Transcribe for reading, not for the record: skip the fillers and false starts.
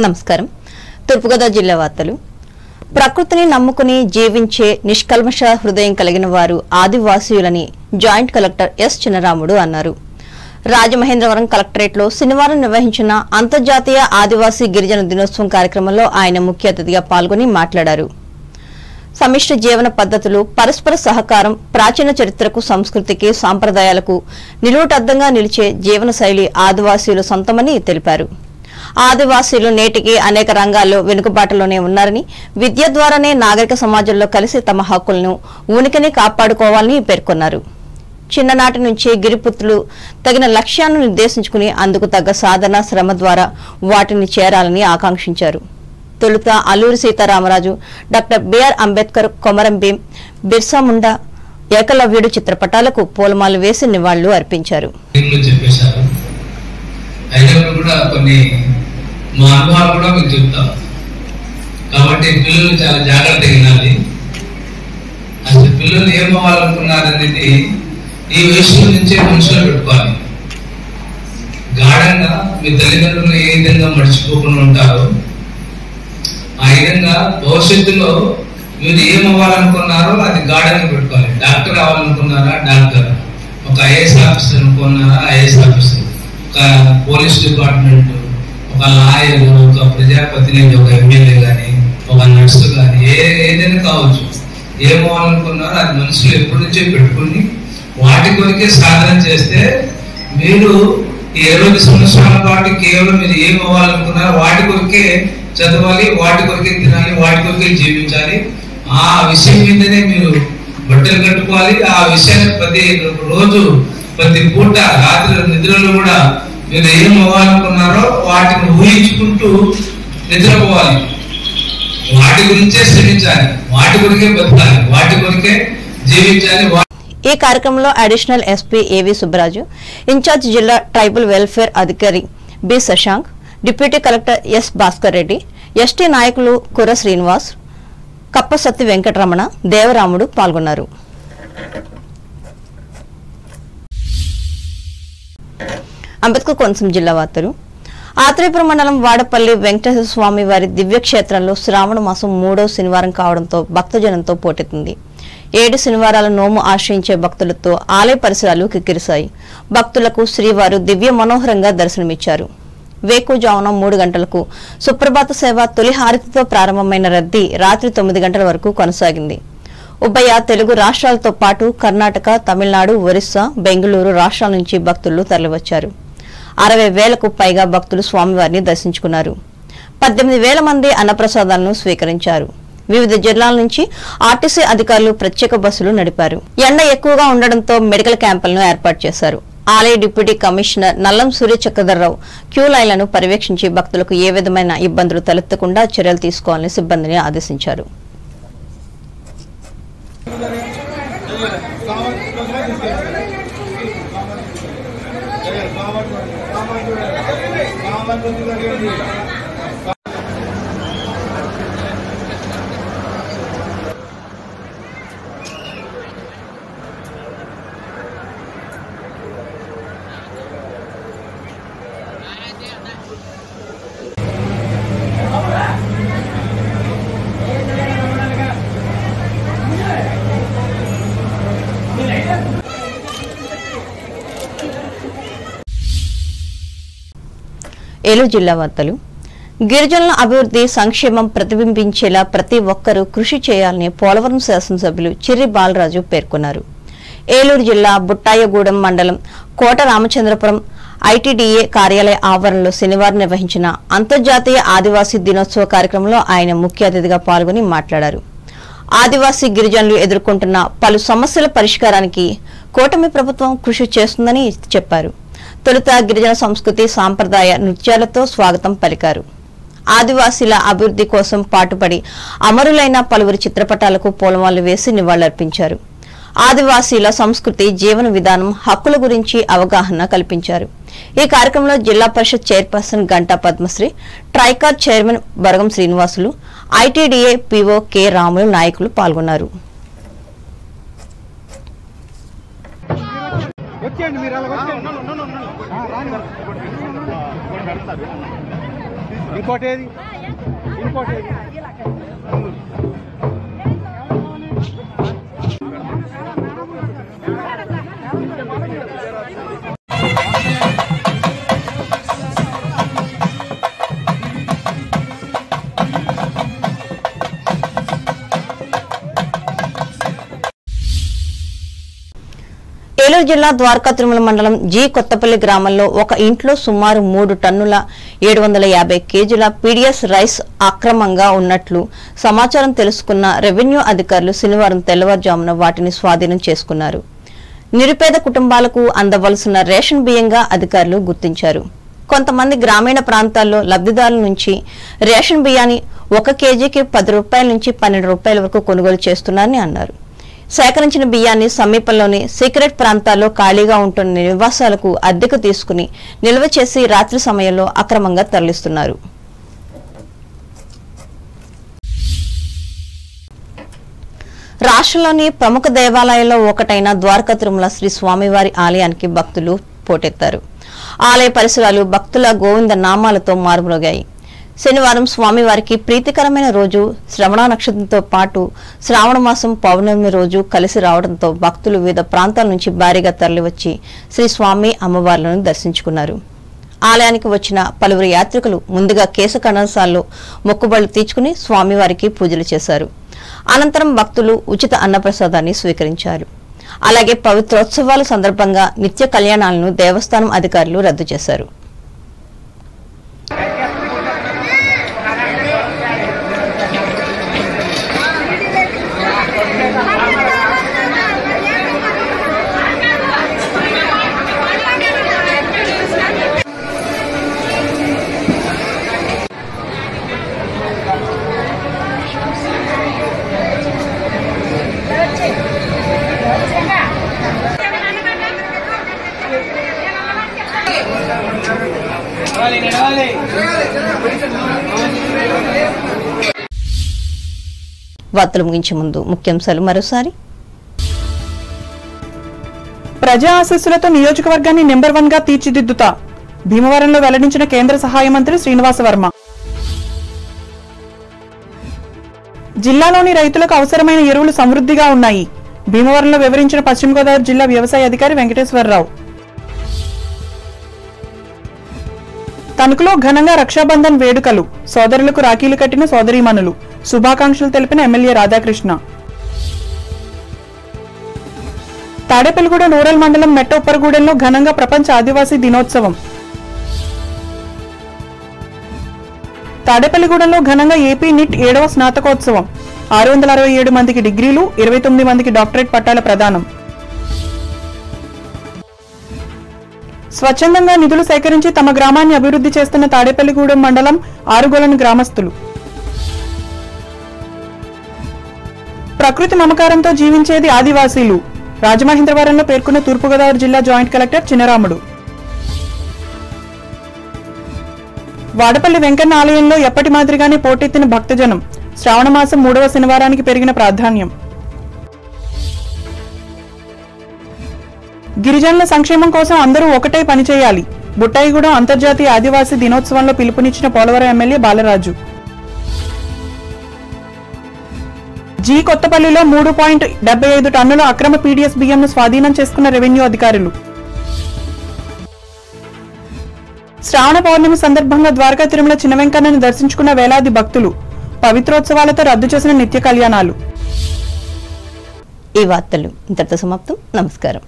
నమస్కారం. తూర్పుగోదావరి జిల్లా వార్తలు. ప్రకృతిని నమ్ముకుని జీవించే నిష్కల్మష హృదయం కలిగిన వారు ఆదివాసీయులని జాయింట్ కలెక్టర్ ఎస్ చిన్నరాముడు అన్నారు. రాజమహేంద్రవరం కలెక్టరేట్లో శనివారం నిర్వహించిన అంతర్జాతీయ ఆదివాసీ గిరిజన దినోత్సవం కార్యక్రమంలో ఆయన ముఖ్య అతిథిగా పాల్గొని మాట్లాడారు. సమిష్టి జీవన పద్ధతులు, పరస్పర సహకారం, ప్రాచీన చరిత్రకు, సంస్కృతికి, సాంప్రదాయాలకు నిలువుటద్దంగా నిలిచే జీవనశైలి ఆదివాసీలు సొంతమని తెలిపారు. ఆదివాసీలు నేటికి అనేక రంగాల్లో వెనుకబాటులోనే ఉన్నారని, విద్య ద్వారానే నాగరిక సమాజంలో కలిసి తమ హక్కులను, ఉనికిని కాపాడుకోవాలని పేర్కొన్నారు. చిన్ననాటి నుంచి గిరిపుత్రులు తగిన లక్ష్యాలను నిర్దేశించుకుని అందుకు తగ్గ సాధన, శ్రమ ద్వారా వాటిని చేరాలని ఆకాంక్షించారు. తొలుత అల్లూరి సీతారామరాజు, డాక్టర్ బిఆర్ అంబేద్కర్, కొమరం భీం, బిర్సా ముండా, ఏకలవ్యుడు చిత్రపటాలకు పూలమాలు వేసి నివాళులు అర్పించారు. మా అనుభవాలు కూడా మీకు చెప్తాం కాబట్టి పిల్లలు చాలా జాగ్రత్తగా వినాలి. అసలు పిల్లలు ఏం అవ్వాలనుకున్నారనేది ఈ వయసులో నుంచే మనసులో పెట్టుకోవాలి. గాఢంగా మీ తల్లిదండ్రులు ఏ విధంగా మర్చిపోకుండా ఉంటారో ఆ విధంగా భవిష్యత్తులో మీరు ఏం అవ్వాలనుకున్నారో అది గాఢంగా పెట్టుకోవాలి. డాక్టర్ అవ్వాలనుకున్నారా డాక్టర్, ఒక ఐఏఎస్ ఆఫీసర్ అనుకున్నారా ఐఏఎస్ ఆఫీసర్, ఒక పోలీస్ డిపార్ట్మెంట్, ఒక లాయర్, ఒక ప్రజాప్రతినిధి, ఒక ఎమ్మెల్యే కానీ, ఒక నర్సు కానీ, ఏదైనా కావచ్చు. ఏమవ్వాలనుకున్నారో అది మనసులో ఎప్పటి నుంచో పెట్టుకుని వాటి కొరికే సాధన చేస్తే మీరు 20 సంవత్సరాల పాటు కేవలం మీరు ఏం అవ్వాలనుకున్నారో వాటి కొరికే చదవాలి, వాటి కొరికే తినాలి, వాటి కొరికే జీవించాలి. ఆ విషయం మీదనే మీరు బట్టలు కట్టుకోవాలి. ఆ విషయాన్ని ప్రతి రోజు, ప్రతి పూట, రాత్రి నిద్రలో కూడా మీరు ఏం అవ్వాలనుకున్నారో వాటిని ఊహించుకుంటూ నిద్రపోవాలి. వాటి గురించే శ్రమించాలి, వాటి కొరికే బతకాలి, వాటి కొరికే జీవించాలి. ఈ కార్యక్రమంలో additional SP A V Subbaraju, in-charge జిల్లా ట్రైబల్ వెల్ఫేర్ అధికారి B Shashank, deputy collector S Bhaskar Reddy, ST నాయకులు కుర్ర శ్రీనివాస్, కప్పసత్తి వెంకటరమణ, దేవరాముడు పాల్గొన్నారు. అంబేద్కర్ కోనసీమ జిల్లా వార్తలు. ఆత్రేయపురం మండలం వాడపల్లి వెంకటేశ్వర స్వామి వారి దివ్యక్షేత్రంలో శ్రావణ మాసం 3వ శనివారం కావడంతో భక్తజనంతో పోటెత్తింది. 7 శనివారాల నోము ఆశ్రయించే భక్తులతో ఆలయ పరిసరాలు కిక్కిరిశాయి. భక్తులకు శ్రీవారు దివ్య మనోహరంగా దర్శనమిచ్చారు. వేకుజామున 3 గంటలకు సుప్రభాత సేవ తొలి హారతితో ప్రారంభమైన రద్దీ రాత్రి 9 గంటల వరకు కొనసాగింది. ఉభయ తెలుగు రాష్ట్రాలతో పాటు కర్ణాటక, తమిళనాడు, ఒరిస్సా, బెంగళూరు రాష్ట్రాల నుంచి భక్తులు తరలివచ్చారు. 60,000కు పైగా భక్తులు స్వామివారిని దర్శించుకున్నారు. 18,000 మంది అన్నప్రసాదాలను స్వీకరించారు. వివిధ జిల్లాల నుంచి ఆర్టీసీ అధికారులు ప్రత్యేక బస్సులు నడిపారు. ఎండ ఎక్కువగా ఉండడంతో మెడికల్ క్యాంపులను ఏర్పాటు చేశారు. ఆలయ డిప్యూటీ కమిషనర్ నల్లం సూర్య చక్రధర్రావు క్యూ లైన్లను పర్యవేక్షించి భక్తులకు ఏ విధమైన ఇబ్బందులు తలెత్తకుండా చర్యలు తీసుకోవాలని సిబ్బందిని ఆదేశించారు. ఏలూరు జిల్లా వార్తలు. గిరిజనుల అభివృద్ధి, సంక్షేమం ప్రతిబింబించేలా ప్రతి ఒక్కరూ కృషి చేయాలని పోలవరం శాసనసభ్యులు చిర్రి బాలరాజు పేర్కొన్నారు. ఏలూరు జిల్లా బుట్టాయగూడెం మండలం కోట రామచంద్రపురం ఐటీడీఏ కార్యాలయ ఆవరణలో శనివారం నిర్వహించిన అంతర్జాతీయ ఆదివాసీ దినోత్సవ కార్యక్రమంలో ఆయన ముఖ్య అతిథిగా పాల్గొని మాట్లాడారు. ఆదివాసీ గిరిజనులు ఎదుర్కొంటున్న పలు సమస్యల పరిష్కారానికి కూటమి ప్రభుత్వం కృషి చేస్తుందని చెప్పారు. తొలుత గిరిజన సంస్కృతి, సాంప్రదాయ నృత్యాలతో స్వాగతం పలికారు. ఆదివాసీల అభివృద్ధి కోసం పాటుపడి అమరులైన పలువురి చిత్రపటాలకు పూలమాలలు వేసి నివాళులర్పించారు. ఆదివాసీల సంస్కృతి, జీవన విధానం, హక్కుల గురించి అవగాహన కల్పించారు. ఈ కార్యక్రమంలో Zilla Parishad chairperson Ganta Padmasri, TRICOR chairman Baragam Srinivasulu, ITDA PO K Ramulu నాయకులు పాల్గొన్నారు. వచ్చేయండి మీరు అలా వచ్చేయండి. ఏలూరు జిల్లా ద్వారకా తిరుమల మండలం జి కొత్తపల్లి గ్రామంలో ఒక ఇంట్లో సుమారు 3 టన్నుల 750 కేజీల పీడీఎస్ రైస్ అక్రమంగా ఉన్నట్లు సమాచారం తెలుసుకున్న రెవెన్యూ అధికారులు శనివారం తెల్లవారుజామున వాటిని స్వాధీనం చేసుకున్నారు. నిరుపేద కుటుంబాలకు అందవలసిన రేషన్ బియ్యంగా అధికారులు గుర్తించారు. కొంతమంది గ్రామీణ ప్రాంతాల్లో లబ్ధిదారుల నుంచి రేషన్ బియ్యాన్ని 1 కేజీకి 10 రూపాయల నుంచి 12 రూపాయల వరకు కొనుగోలు చేస్తున్నారని అన్నారు. సేకరించిన బియ్యాన్ని సమీపంలోని సీక్రెట్ ప్రాంతాల్లో ఖాళీగా ఉంటున్న నివాసాలకు అద్దెకు తీసుకుని నిల్వ చేసి రాత్రి సమయంలో అక్రమంగా తరలిస్తున్నారు. రాష్ట్రంలోని ప్రముఖ దేవాలయాల్లో ఒకటైన ద్వారకా తిరుమల శ్రీ స్వామివారి ఆలయానికి భక్తులు పోటెత్తారు. ఆలయ పరిసరాలు భక్తుల గోవింద నామాలతో మారుమ్రోగాయి. శనివారం స్వామివారికి ప్రీతికరమైన రోజు శ్రవణ నక్షత్రంతో పాటు శ్రావణ మాసం పౌర్ణమి రోజు కలిసి రావడంతో భక్తులు వివిధ ప్రాంతాల నుంచి భారీగా తరలివచ్చి శ్రీ స్వామి అమ్మవార్లను దర్శించుకున్నారు. ఆలయానికి వచ్చిన పలువురు యాత్రికులు ముందుగా కేశఖండసాల్లో మొక్కుబళ్లు తీర్చుకుని స్వామివారికి పూజలు చేశారు. అనంతరం భక్తులు ఉచిత అన్నప్రసాదాన్ని స్వీకరించారు. అలాగే పవిత్రోత్సవాల సందర్భంగా నిత్య కళ్యాణాలను దేవస్థానం అధికారులు రద్దు చేశారు. వార్తలు ముగించే ముందు ముఖ్యాంశాలు మరోసారి. ప్రజా ఆశీస్సులతో నియోజకవర్గాన్ని నెంబర్ 1 గా తీర్చిదిద్దుతా భీమవరంలో వెల్లడించిన కేంద్ర సహాయ మంత్రి శ్రీనివాస వర్మ. జిల్లాలోని రైతులకు అవసరమైన ఎరువులు సమృద్ధిగా ఉన్నాయి భీమవరంలో వివరించిన పశ్చిమ గోదావరి జిల్లా వ్యవసాయ అధికారి వెంకటేశ్వరరావు. తణుకులో ఘనంగా రక్షాబంధన్ వేడుకలు సోదరులకు రాఖీలు కట్టిన సోదరీమణులు శుభాకాంక్షలు తెలిపిన ఎమ్మెల్యే రాధాకృష్ణ. తాడేపల్లిగూడెం రూరల్ మండలం మెట్ట ఉప్పరగూడెంలో ఘనంగా ప్రపంచ ఆదివాసీ దినోత్సవం. తాడేపల్లిగూడెంలో ఘనంగా ఏపీ నిట్ 7వ స్నాతకోత్సవం 667 మందికి డిగ్రీలు 29 మందికి డాక్టరేట్ పట్టాల ప్రదానం. స్వచ్ఛందంగా నిధులు సేకరించి తమ గ్రామాన్ని అభివృద్ధి చేస్తున్న తాడేపల్లిగూడెం మండలం ఆరుగొలను గ్రామస్తులు. ప్రకృతి మమకారంతో జీవించేది ఆదివాసీలు రాజమహేంద్రవరంలో పేర్కొన్న తూర్పుగోదావరి జిల్లా జాయింట్ కలెక్టర్ చినరాముడు. వాడపల్లి వెంకన్న ఆలయంలో ఎప్పటి మాదిరిగానే పోటెత్తిన భక్తజనం శ్రావణ మాసం 3వ శనివారానికి పెరిగిన ప్రాధాన్యం. గిరిజనుల సంక్షేమం కోసం అందరూ ఒకటే పనిచేయాలి బుట్టాయిగూడెం అంతర్జాతీయ ఆదివాసీ దినోత్సవంలో పిలుపునిచ్చిన పోలవరం ఎమ్మెల్యే బాలరాజు. జి కొత్తపల్లిలో 3.75 టన్నుల అక్రమ పీడీఎస్ బియ్యంను స్వాధీనం చేసుకున్న రెవెన్యూ అధికారులు. శ్రావణ పౌర్ణమి సందర్భంగా ద్వారకా తిరుమల చిన్న వెంకన్నను దర్శించుకున్న వేలాది భక్తులు పవిత్రోత్సవాలతో రద్దు చేసిన నిత్య కళ్యాణాలు. ఈ వార్తలు ఇంతటితో సమాప్తం. నమస్కారం.